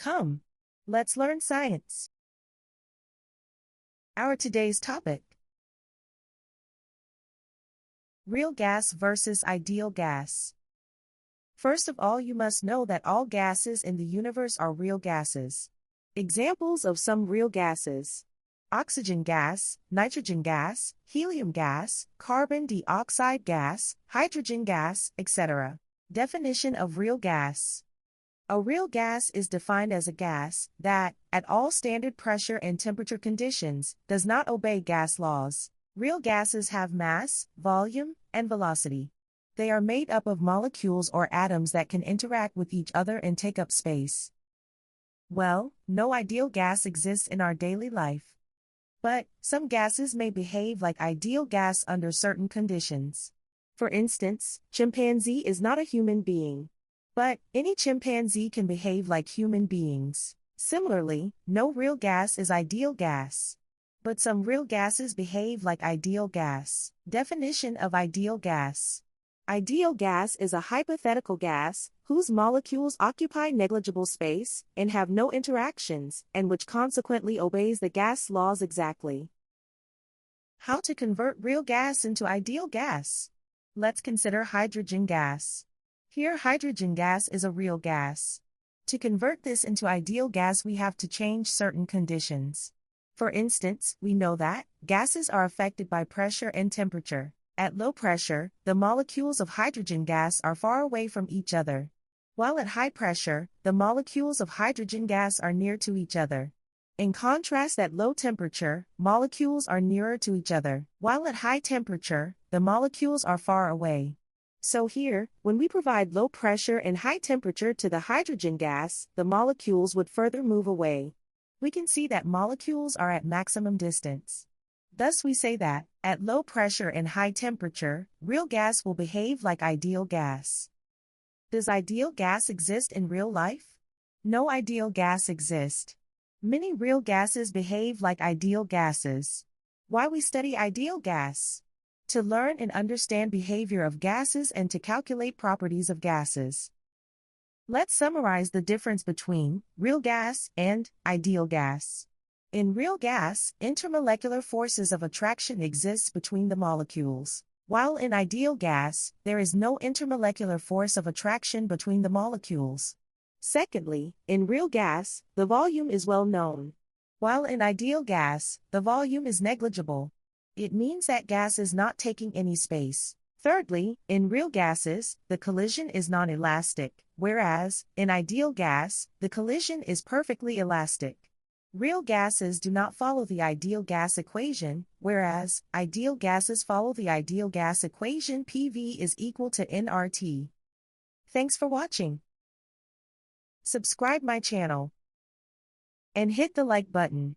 Come, let's learn science. Our today's topic: real gas versus ideal gas. First of all, you must know that all gases in the universe are real gases. Examples of some real gases: oxygen gas, nitrogen gas, helium gas, carbon dioxide gas, hydrogen gas, etc. Definition of real gas. A real gas is defined as a gas that, at all standard pressure and temperature conditions, does not obey gas laws. Real gases have mass, volume, and velocity. They are made up of molecules or atoms that can interact with each other and take up space. Well, no ideal gas exists in our daily life. But some gases may behave like ideal gas under certain conditions. For instance, chimpanzee is not a human being. But any chimpanzee can behave like human beings. Similarly, no real gas is ideal gas. But some real gases behave like ideal gas. Definition of ideal gas. Ideal gas is a hypothetical gas whose molecules occupy negligible space and have no interactions, and which consequently obeys the gas laws exactly. How to convert real gas into ideal gas? Let's consider hydrogen gas. Here, hydrogen gas is a real gas. To convert this into ideal gas, we have to change certain conditions. For instance, we know that gases are affected by pressure and temperature. At low pressure, the molecules of hydrogen gas are far away from each other. While at high pressure, the molecules of hydrogen gas are near to each other. In contrast, at low temperature, molecules are nearer to each other, while at high temperature, the molecules are far away. So here, when we provide low pressure and high temperature to the hydrogen gas, the molecules would further move away. We can see that molecules are at maximum distance. Thus we say that, at low pressure and high temperature, real gas will behave like ideal gas. Does ideal gas exist in real life? No ideal gas exists. Many real gases behave like ideal gases. Why we study ideal gas? To learn and understand behavior of gases and to calculate properties of gases. Let's summarize the difference between real gas and ideal gas. In real gas, intermolecular forces of attraction exist between the molecules, while in ideal gas, there is no intermolecular force of attraction between the molecules. Secondly, in real gas, the volume is well known, while in ideal gas, the volume is negligible. It means that gas is not taking any space. Thirdly, in real gases, the collision is non-elastic, whereas, in ideal gas, the collision is perfectly elastic. Real gases do not follow the ideal gas equation, whereas, ideal gases follow the ideal gas equation. PV is equal to nRT. Thanks for watching. Subscribe my channel and hit the like button.